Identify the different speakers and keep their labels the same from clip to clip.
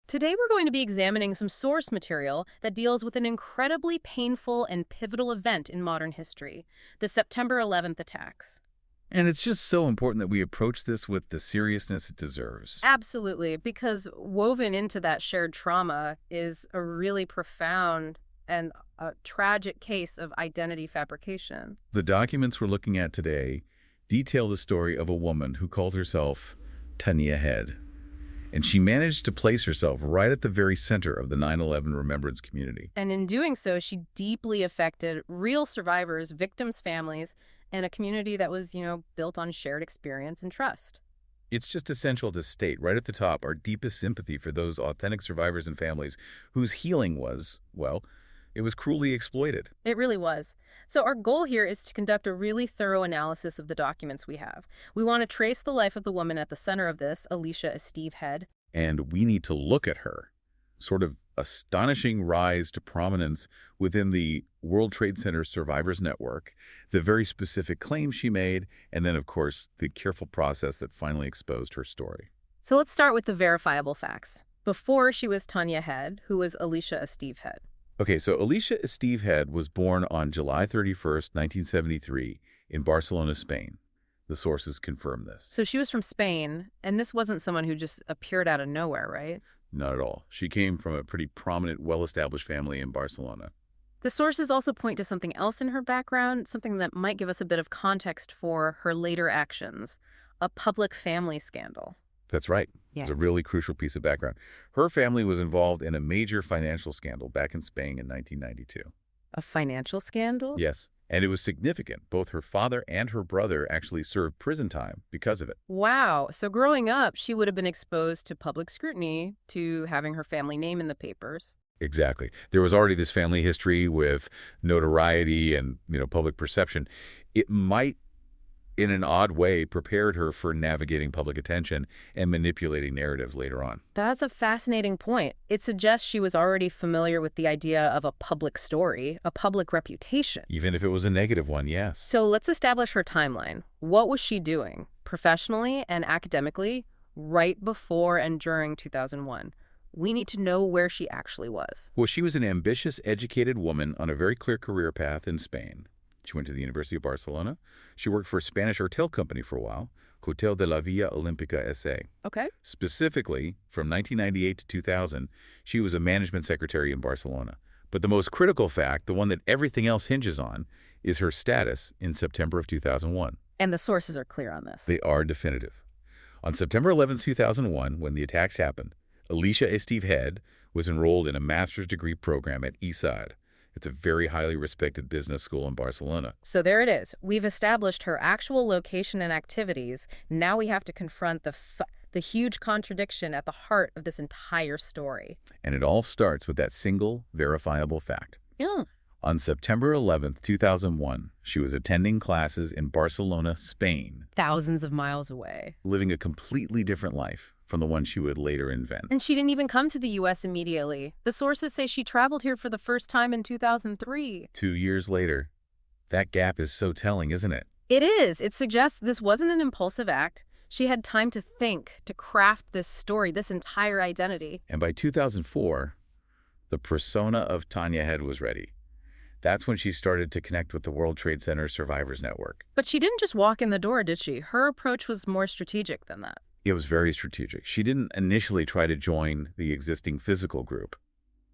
Speaker 1: Today we're going to be examining some source material that deals with an incredibly painful and pivotal event in modern history, the September 11th attacks.
Speaker 2: And it's just so important that we approach this with the seriousness it deserves.
Speaker 1: Absolutely, because woven into that shared trauma is a really profound and a tragic case of identity fabrication.
Speaker 2: The documents we're looking at today detail the story of a woman who called herself Tania Head. And she managed to place herself right at the very center of the 9/11 remembrance community.
Speaker 1: And in doing so, she deeply affected real survivors, victims' families, and a community that was, built on shared experience and trust.
Speaker 2: It's just essential to state right at the top our deepest sympathy for those authentic survivors and families whose healing was, well, it was cruelly exploited.
Speaker 1: It really was. So our goal here is to conduct a really thorough analysis of the documents we have. We want to trace the life of the woman at the center of this, Alicia Esteve Head.
Speaker 2: And we need to look at her sort of astonishing rise to prominence within the World Trade Center Survivors Network, the very specific claims she made, and then, of course, the careful process that finally exposed her story.
Speaker 1: So let's start with the verifiable facts. Before she was Tania Head, who was Alicia Esteve Head.
Speaker 2: Okay, so Alicia Esteve Head was born on July 31st, 1973, in Barcelona, Spain. The sources confirm this.
Speaker 1: So she was from Spain, and this wasn't someone who just appeared out of nowhere, right?
Speaker 2: Not at all. She came from a pretty prominent, well-established family in Barcelona.
Speaker 1: The sources also point to something else in her background, something that might give us a bit of context for her later actions, a public family scandal.
Speaker 2: That's right.
Speaker 1: Yeah.
Speaker 2: It's a really crucial piece of background. Her family was involved in a major financial scandal back in Spain in 1992.
Speaker 1: A financial scandal?
Speaker 2: Yes, and it was significant. Both her father and her brother actually served prison time because of it.
Speaker 1: Wow. So growing up, she would have been exposed to public scrutiny, to having her family name in the papers.
Speaker 2: Exactly. There was already this family history with notoriety and, public perception. It might, in an odd way, prepared her for navigating public attention and manipulating narratives later on.
Speaker 1: That's a fascinating point. It suggests she was already familiar with the idea of a public story, a public reputation.
Speaker 2: Even if it was a negative one, yes.
Speaker 1: So let's establish her timeline. What was she doing, professionally and academically, right before and during 2001? We need to know where she actually was.
Speaker 2: Well, she was an ambitious, educated woman on a very clear career path in Spain. She went to the University of Barcelona. She worked for a Spanish hotel company for a while, Hotel de la Villa Olímpica S.A.
Speaker 1: Okay.
Speaker 2: Specifically, from 1998 to 2000, she was a management secretary in Barcelona. But the most critical fact, the one that everything else hinges on, is her status in September of 2001.
Speaker 1: And the sources are clear on this.
Speaker 2: They are definitive. On September 11, 2001, when the attacks happened, Alicia Esteve Head was enrolled in a master's degree program at ESAD. It's a very highly respected business school in Barcelona.
Speaker 1: So there it is. We've established her actual location and activities. Now we have to confront the huge contradiction at the heart of this entire story.
Speaker 2: And it all starts with that single verifiable fact.
Speaker 1: Yeah.
Speaker 2: On September 11th, 2001, she was attending classes in Barcelona, Spain.
Speaker 1: Thousands of miles away.
Speaker 2: Living a completely different life from the one she would later invent.
Speaker 1: And she didn't even come to the U.S. immediately. The sources say she traveled here for the first time in 2003.
Speaker 2: 2 years later. That gap is so telling, isn't it?
Speaker 1: It is. It suggests this wasn't an impulsive act. She had time to think, to craft this story, this entire identity.
Speaker 2: And by 2004, the persona of Tania Head was ready. That's when she started to connect with the World Trade Center Survivors Network.
Speaker 1: But she didn't just walk in the door, did she? Her approach was more strategic than that.
Speaker 2: It was very strategic. She didn't initially try to join the existing physical group.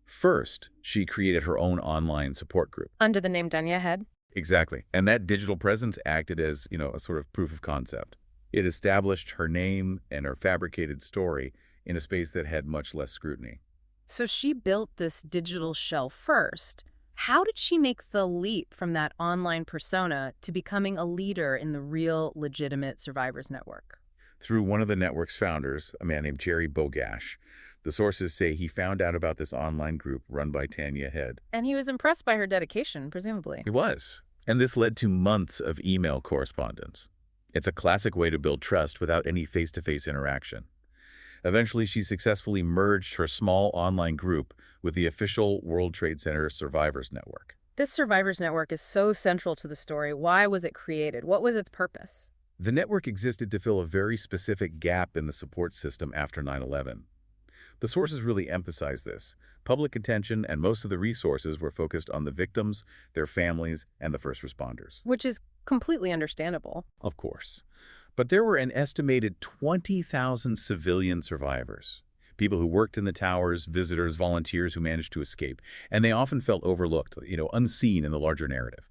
Speaker 2: First, she created her own online support group.
Speaker 1: Under the name Tania Head?
Speaker 2: Exactly. And that digital presence acted as, a sort of proof of concept. It established her name and her fabricated story in a space that had much less scrutiny.
Speaker 1: So she built this digital shell first. How did she make the leap from that online persona to becoming a leader in the real, legitimate Survivors Network?
Speaker 2: Through one of the network's founders, a man named Jerry Bogash. The sources say he found out about this online group run by Tania Head.
Speaker 1: And he was impressed by her dedication, presumably.
Speaker 2: He was. And this led to months of email correspondence. It's a classic way to build trust without any face-to-face interaction. Eventually, she successfully merged her small online group with the official World Trade Center Survivors Network.
Speaker 1: This Survivors Network is so central to the story. Why was it created? What was its purpose?
Speaker 2: The network existed to fill a very specific gap in the support system after 9/11. The sources really emphasize this. Public attention and most of the resources were focused on the victims, their families, and the first responders.
Speaker 1: Which is completely understandable.
Speaker 2: Of course. But there were an estimated 20,000 civilian survivors. People who worked in the towers, visitors, volunteers who managed to escape. And they often felt overlooked, unseen in the larger narrative.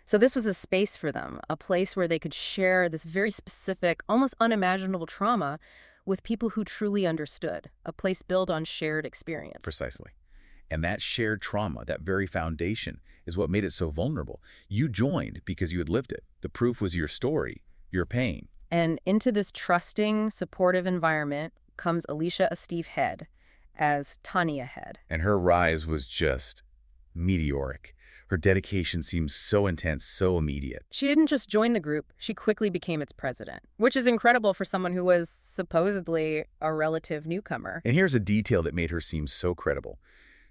Speaker 1: So this was a space for them, a place where they could share this very specific, almost unimaginable trauma with people who truly understood, a place built on shared experience.
Speaker 2: Precisely. And that shared trauma, that very foundation, is what made it so vulnerable. You joined because you had lived it. The proof was your story, your pain.
Speaker 1: And into this trusting, supportive environment comes Alicia Esteve Head as Tania Head.
Speaker 2: And her rise was just meteoric. Her dedication seems so intense, so immediate.
Speaker 1: She didn't just join the group, she quickly became its president, which is incredible for someone who was supposedly a relative newcomer.
Speaker 2: And here's a detail that made her seem so credible.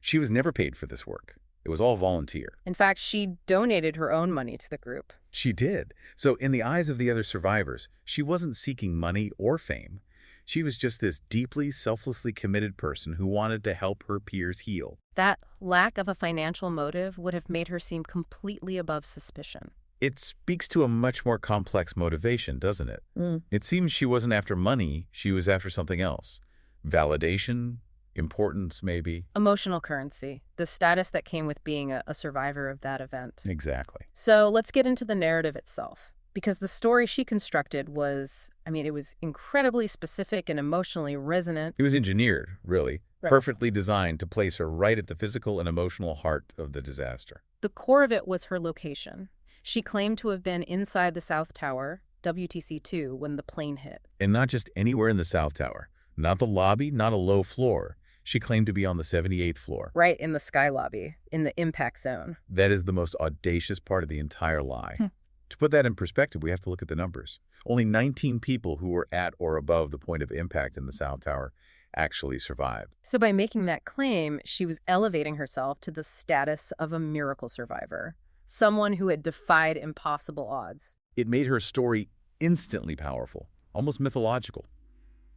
Speaker 2: She was never paid for this work. It was all volunteer.
Speaker 1: In fact, she donated her own money to the group.
Speaker 2: She did. So in the eyes of the other survivors, she wasn't seeking money or fame. She was just this deeply, selflessly committed person who wanted to help her peers heal.
Speaker 1: That lack of a financial motive would have made her seem completely above suspicion.
Speaker 2: It speaks to a much more complex motivation, doesn't it? It seems she wasn't after money, she was after something else. Validation, importance, maybe.
Speaker 1: Emotional currency, the status that came with being a survivor of that event.
Speaker 2: Exactly.
Speaker 1: So let's get into the narrative itself. Because the story she constructed was, it was incredibly specific and emotionally resonant.
Speaker 2: It was engineered, really,
Speaker 1: Right.
Speaker 2: perfectly designed to place her right at the physical and emotional heart of the disaster.
Speaker 1: The core of it was her location. She claimed to have been inside the South Tower, WTC-2, when the plane hit.
Speaker 2: And not just anywhere in the South Tower. Not the lobby, not a low floor. She claimed to be on the 78th floor.
Speaker 1: Right in the sky lobby, in the impact zone.
Speaker 2: That is the most audacious part of the entire lie. To put that in perspective, we have to look at the numbers. Only 19 people who were at or above the point of impact in the South Tower actually survived.
Speaker 1: So by making that claim, she was elevating herself to the status of a miracle survivor, someone who had defied impossible odds.
Speaker 2: It made her story instantly powerful, almost mythological.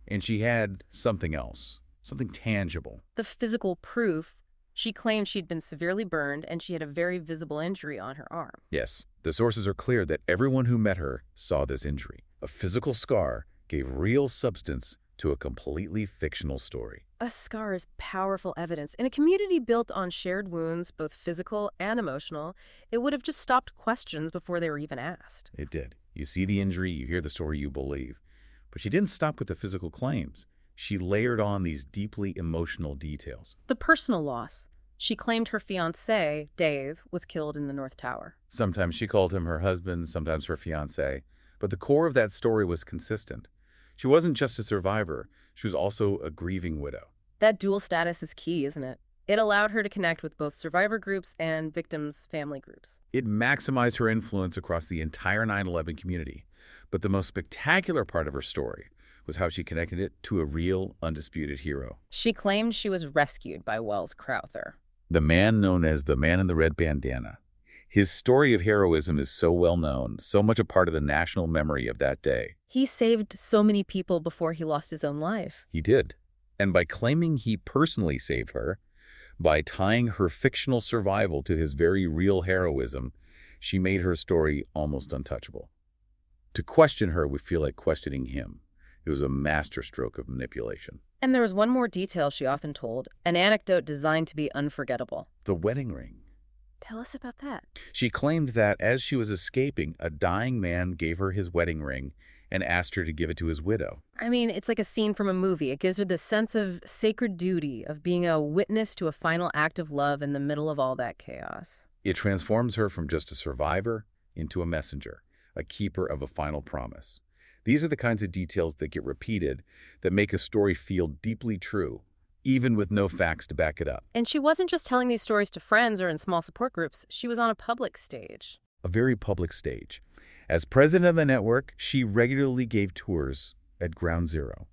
Speaker 2: And she had something else, something tangible.
Speaker 1: The physical proof. She claimed she'd been severely burned and she had a very visible injury on her arm.
Speaker 2: Yes, the sources are clear that everyone who met her saw this injury. A physical scar gave real substance to a completely fictional story.
Speaker 1: A scar is powerful evidence. In a community built on shared wounds, both physical and emotional, it would have just stopped questions before they were even asked.
Speaker 2: It did. You see the injury, you hear the story, you believe. But she didn't stop with the physical claims. She layered on these deeply emotional details.
Speaker 1: The personal loss. She claimed her fiancé, Dave, was killed in the North Tower.
Speaker 2: Sometimes she called him her husband, sometimes her fiancé. But the core of that story was consistent. She wasn't just a survivor. She was also a grieving widow.
Speaker 1: That dual status is key, isn't it? It allowed her to connect with both survivor groups and victims' family groups.
Speaker 2: It maximized her influence across the entire 9/11 community. But the most spectacular part of her story was how she connected it to a real, undisputed hero.
Speaker 1: She claimed she was rescued by Wells Crowther.
Speaker 2: The man known as the Man in the Red Bandana. His story of heroism is so well known, so much a part of the national memory of that day.
Speaker 1: He saved so many people before he lost his own life.
Speaker 2: He did. And by claiming he personally saved her, by tying her fictional survival to his very real heroism, she made her story almost untouchable. To question her would feel like questioning him. It was a masterstroke of manipulation.
Speaker 1: And there was one more detail she often told, an anecdote designed to be unforgettable.
Speaker 2: The wedding ring.
Speaker 1: Tell us about that.
Speaker 2: She claimed that as she was escaping, a dying man gave her his wedding ring and asked her to give it to his widow.
Speaker 1: It's like a scene from a movie. It gives her this sense of sacred duty, of being a witness to a final act of love in the middle of all that chaos.
Speaker 2: It transforms her from just a survivor into a messenger, a keeper of a final promise. These are the kinds of details that get repeated, that make a story feel deeply true, even with no facts to back it up.
Speaker 1: And she wasn't just telling these stories to friends or in small support groups. She was on a public stage.
Speaker 2: A very public stage. As president of the network, she regularly gave tours at Ground Zero.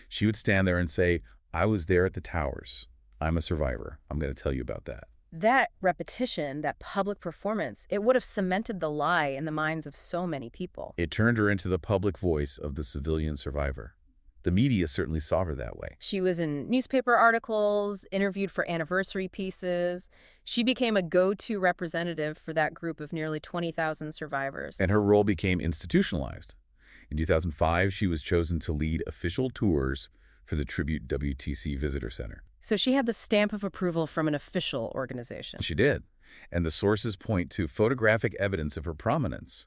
Speaker 2: She would stand there and say, "I was there at the towers. I'm a survivor. I'm going to tell you about that."
Speaker 1: That repetition, that public performance, it would have cemented the lie in the minds of so many people.
Speaker 2: It turned her into the public voice of the civilian survivor. The media certainly saw her that way.
Speaker 1: She was in newspaper articles, interviewed for anniversary pieces. She became a go-to representative for that group of nearly 20,000 survivors.
Speaker 2: And her role became institutionalized. In 2005, she was chosen to lead official tours for the Tribute WTC Visitor Center.
Speaker 1: So she had the stamp of approval from an official organization.
Speaker 2: She did. And the sources point to photographic evidence of her prominence.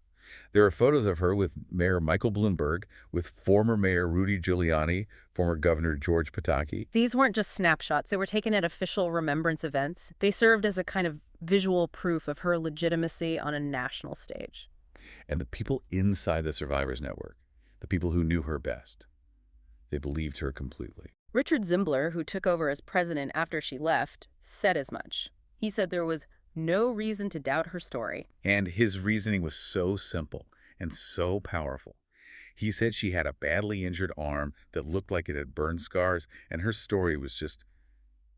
Speaker 2: There are photos of her with Mayor Michael Bloomberg, with former Mayor Rudy Giuliani, former Governor George Pataki.
Speaker 1: These weren't just snapshots. They were taken at official remembrance events. They served as a kind of visual proof of her legitimacy on a national stage.
Speaker 2: And the people inside the Survivors Network, the people who knew her best, they believed her completely.
Speaker 1: Richard Zimbler, who took over as president after she left, said as much. He said there was no reason to doubt her story.
Speaker 2: And his reasoning was so simple and so powerful. He said she had a badly injured arm that looked like it had burn scars, and her story was just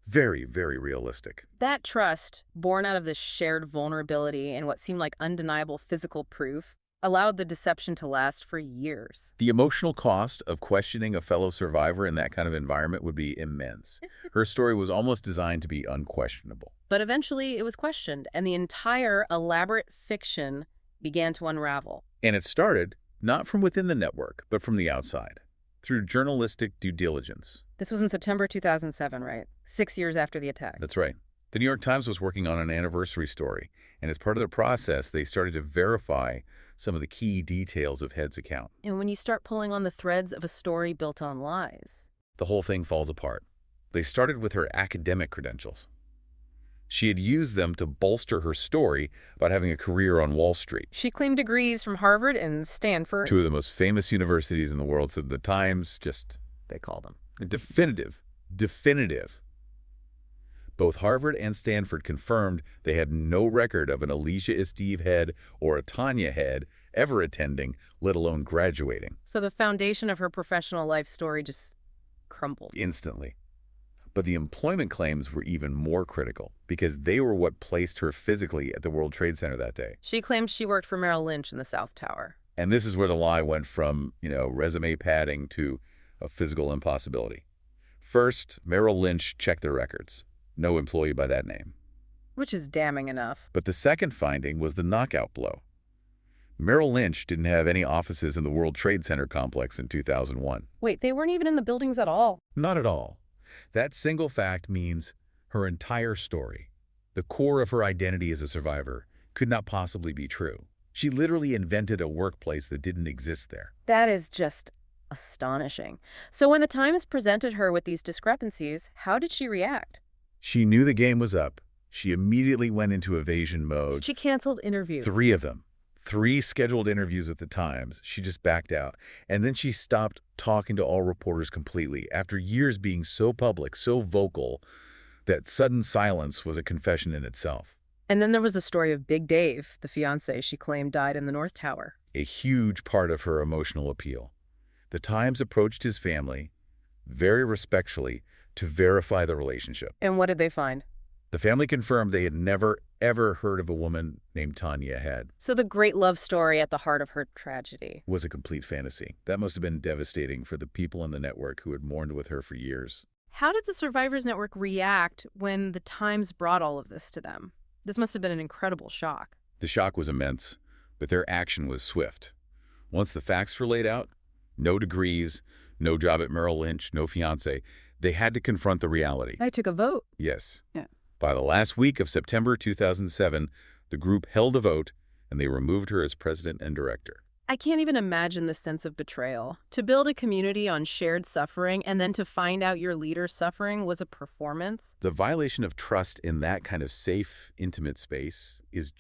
Speaker 2: very, very realistic.
Speaker 1: That trust, born out of this shared vulnerability and what seemed like undeniable physical proof, allowed the deception to last for years.
Speaker 2: The emotional cost of questioning a fellow survivor in that kind of environment would be immense. Her story was almost designed to be unquestionable.
Speaker 1: But eventually it was questioned, and the entire elaborate fiction began to unravel.
Speaker 2: And it started not from within the network, but from the outside, through journalistic due diligence.
Speaker 1: This was in September 2007, right? 6 years after the attack.
Speaker 2: That's right. The New York Times was working on an anniversary story, and as part of the process, they started to verify some of the key details of Head's account.
Speaker 1: And when you start pulling on the threads of a story built on lies,
Speaker 2: the whole thing falls apart. They started with her academic credentials. She had used them to bolster her story about having a career on Wall Street.
Speaker 1: she claimed degrees from Harvard and Stanford.
Speaker 2: Two of the most famous universities in the world, so the Times just
Speaker 1: They call them.
Speaker 2: definitive. Both Harvard and Stanford confirmed they had no record of an Alicia Esteve Head or a Tania Head ever attending, let alone graduating.
Speaker 1: So the foundation of her professional life story just crumbled.
Speaker 2: Instantly. But the employment claims were even more critical because they were what placed her physically at the World Trade Center that day.
Speaker 1: She claimed she worked for Merrill Lynch in the South Tower.
Speaker 2: And this is where the lie went from, resume padding to a physical impossibility. First, Merrill Lynch checked their records. No employee by that name.
Speaker 1: Which is damning enough.
Speaker 2: But the second finding was the knockout blow. Merrill Lynch didn't have any offices in the World Trade Center complex in 2001.
Speaker 1: Wait, they weren't even in the buildings at all.
Speaker 2: Not at all. That single fact means her entire story, the core of her identity as a survivor, could not possibly be true. She literally invented a workplace that didn't exist there.
Speaker 1: That is just astonishing. So when the Times presented her with these discrepancies, how did she react?
Speaker 2: She knew the game was up. She immediately went into evasion mode.
Speaker 1: She canceled interviews.
Speaker 2: 3 of them. 3 scheduled interviews with the Times. She just backed out. And then she stopped talking to all reporters completely after years being so public, so vocal, that sudden silence was a confession in itself.
Speaker 1: And then there was the story of Big Dave, the fiancé she claimed died in the North Tower.
Speaker 2: A huge part of her emotional appeal. The Times approached his family, very respectfully, to verify the relationship.
Speaker 1: And what did they find?
Speaker 2: The family confirmed they had never, ever heard of a woman named Tania Head.
Speaker 1: So the great love story at the heart of her tragedy
Speaker 2: Was a complete fantasy. That must have been devastating for the people in the network who had mourned with her for years.
Speaker 1: How did the Survivors Network react when the Times brought all of this to them? This must have been an incredible shock.
Speaker 2: The shock was immense, but their action was swift. Once the facts were laid out, no degrees, no job at Merrill Lynch, no fiancé, they had to confront the reality.
Speaker 1: I took a vote.
Speaker 2: Yes.
Speaker 1: Yeah.
Speaker 2: By the last week of September 2007, the group held a vote, and they removed her as president and director.
Speaker 1: I can't even imagine the sense of betrayal. To build a community on shared suffering and then to find out your leader's suffering was a performance.
Speaker 2: The violation of trust in that kind of safe, intimate space is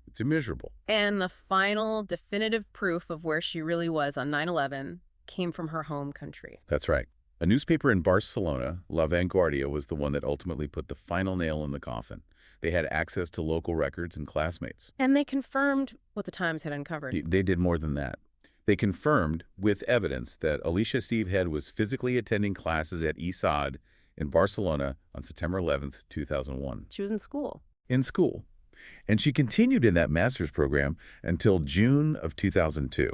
Speaker 2: it's immeasurable.
Speaker 1: And the final definitive proof of where she really was on 9/11 came from her home country.
Speaker 2: That's right. A newspaper in Barcelona, La Vanguardia, was the one that ultimately put the final nail in the coffin. They had access to local records and classmates.
Speaker 1: And they confirmed what the Times had uncovered.
Speaker 2: They did more than that. They confirmed with evidence that Alicia Esteve Head was physically attending classes at ISAD in Barcelona on September 11th, 2001.
Speaker 1: She was in school.
Speaker 2: In school. And she continued in that master's program until June of 2002.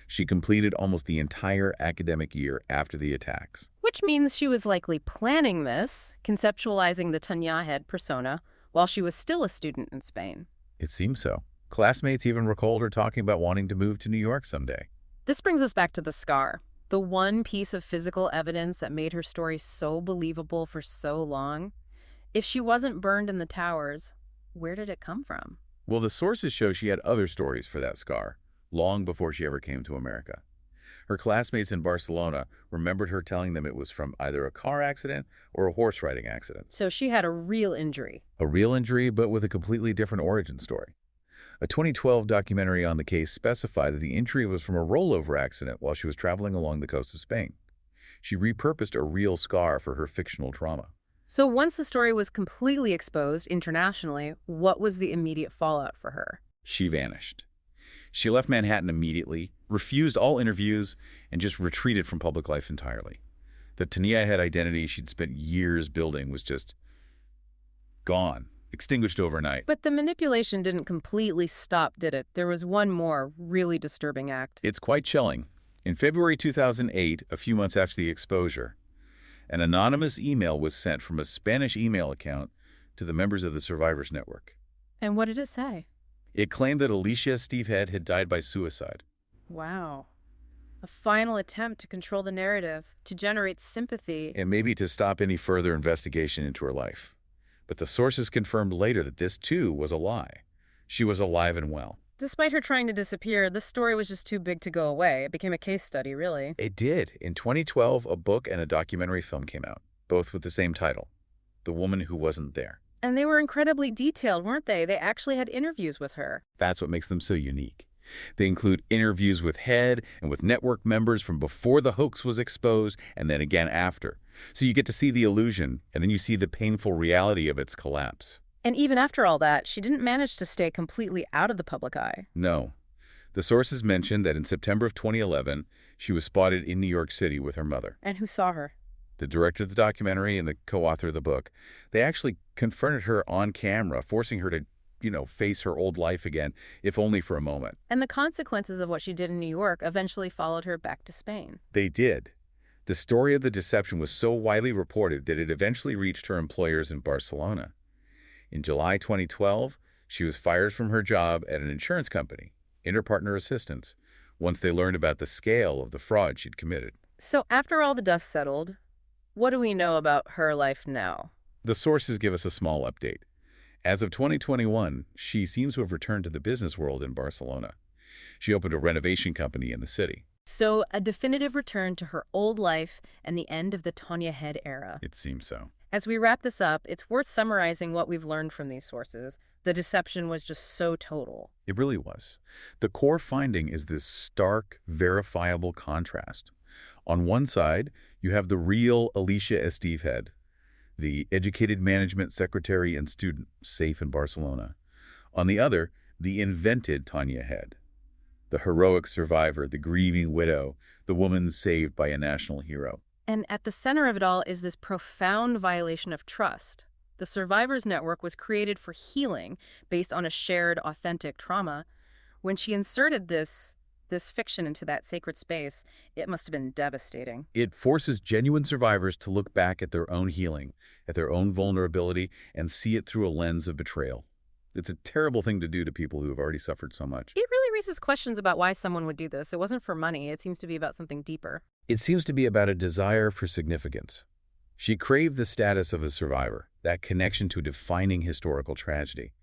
Speaker 2: She completed almost the entire academic year after the attacks.
Speaker 1: Which means she was likely planning this, conceptualizing the Tania Head persona, while she was still a student in Spain.
Speaker 2: It seems so. Classmates even recalled her talking about wanting to move to New York someday.
Speaker 1: This brings us back to the scar, the one piece of physical evidence that made her story so believable for so long. If she wasn't burned in the towers, where did it come from?
Speaker 2: Well, the sources show she had other stories for that scar, long before she ever came to America. Her classmates in Barcelona remembered her telling them it was from either a car accident or a horse riding accident.
Speaker 1: So she had a real injury.
Speaker 2: A real injury, but with a completely different origin story. A 2012 documentary on the case specified that the injury was from a rollover accident while she was traveling along the coast of Spain. She repurposed a real scar for her fictional trauma.
Speaker 1: So once the story was completely exposed internationally, what was the immediate fallout for her?
Speaker 2: She vanished. She left Manhattan immediately, refused all interviews, and just retreated from public life entirely. The Tania Head identity she'd spent years building was just gone, extinguished overnight.
Speaker 1: But the manipulation didn't completely stop, did it? There was one more really disturbing act.
Speaker 2: It's quite chilling. In February 2008, a few months after the exposure, an anonymous email was sent from a Spanish email account to the members of the Survivors Network.
Speaker 1: And what did it say?
Speaker 2: It claimed that Alicia Esteve Head had died by suicide.
Speaker 1: Wow. A final attempt to control the narrative, to generate sympathy.
Speaker 2: And maybe to stop any further investigation into her life. But the sources confirmed later that this, too, was a lie. She was alive and well.
Speaker 1: Despite her trying to disappear, this story was just too big to go away. It became a case study, really.
Speaker 2: It did. In 2012, a book and a documentary film came out, both with the same title, The Woman Who Wasn't There.
Speaker 1: And they were incredibly detailed, weren't they? They actually had interviews with her.
Speaker 2: That's what makes them so unique. They include interviews with Head and with network members from before the hoax was exposed and then again after. So you get to see the illusion, and then you see the painful reality of its collapse.
Speaker 1: And even after all that, she didn't manage to stay completely out of the public eye.
Speaker 2: No. The sources mentioned that in September of 2011, she was spotted in New York City with her mother.
Speaker 1: And who saw her?
Speaker 2: The director of the documentary and the co-author of the book. They actually confronted her on camera, forcing her to, face her old life again, if only for a moment.
Speaker 1: And the consequences of what she did in New York eventually followed her back to Spain.
Speaker 2: They did. The story of the deception was so widely reported that it eventually reached her employers in Barcelona. In July 2012, she was fired from her job at an insurance company, Interpartner Assistance, once they learned about the scale of the fraud she'd committed.
Speaker 1: So after all the dust settled, what do we know about her life now?
Speaker 2: The sources give us a small update. As of 2021, she seems to have returned to the business world in Barcelona. She opened a renovation company in the city.
Speaker 1: So a definitive return to her old life and the end of the Tania Head era.
Speaker 2: It seems so.
Speaker 1: As we wrap this up, it's worth summarizing what we've learned from these sources. The deception was just so total.
Speaker 2: It really was. The core finding is this stark, verifiable contrast. On one side, you have the real Alicia Esteve Head, the educated management secretary and student safe in Barcelona. On the other, the invented Tania Head, the heroic survivor, the grieving widow, the woman saved by a national hero.
Speaker 1: And at the center of it all is this profound violation of trust. The Survivors Network was created for healing based on a shared, authentic trauma. When she inserted this fiction into that sacred space, it must have been devastating.
Speaker 2: It forces genuine survivors to look back at their own healing, at their own vulnerability, and see it through a lens of betrayal. It's a terrible thing to do to people who have already suffered so much.
Speaker 1: It really raises questions about why someone would do this. It wasn't for money. It seems to be about something deeper.
Speaker 2: It seems to be about a desire for significance. She craved the status of a survivor, that connection to a defining historical tragedy.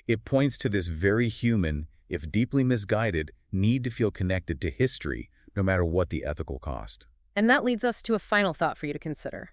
Speaker 2: It points to this very human, if deeply misguided, need to feel connected to history, no matter what the ethical cost.
Speaker 1: And that leads us to a final thought for you to consider.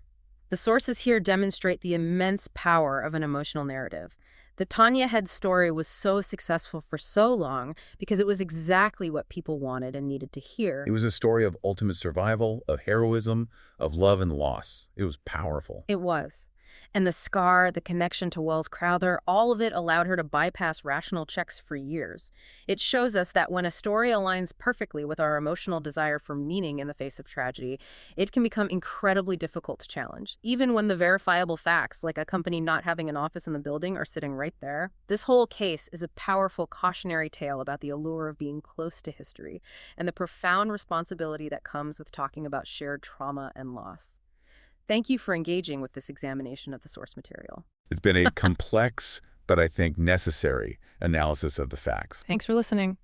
Speaker 1: The sources here demonstrate the immense power of an emotional narrative. The Tania Head story was so successful for so long because it was exactly what people wanted and needed to hear.
Speaker 2: It was a story of ultimate survival, of heroism, of love and loss. It was powerful.
Speaker 1: It was. And the scar, the connection to Wells Crowther, all of it allowed her to bypass rational checks for years. It shows us that when a story aligns perfectly with our emotional desire for meaning in the face of tragedy, it can become incredibly difficult to challenge, even when the verifiable facts, like a company not having an office in the building, are sitting right there. This whole case is a powerful cautionary tale about the allure of being close to history and the profound responsibility that comes with talking about shared trauma and loss. Thank you for engaging with this examination of the source material.
Speaker 2: It's been a complex, but I think necessary, analysis of the facts.
Speaker 1: Thanks for listening.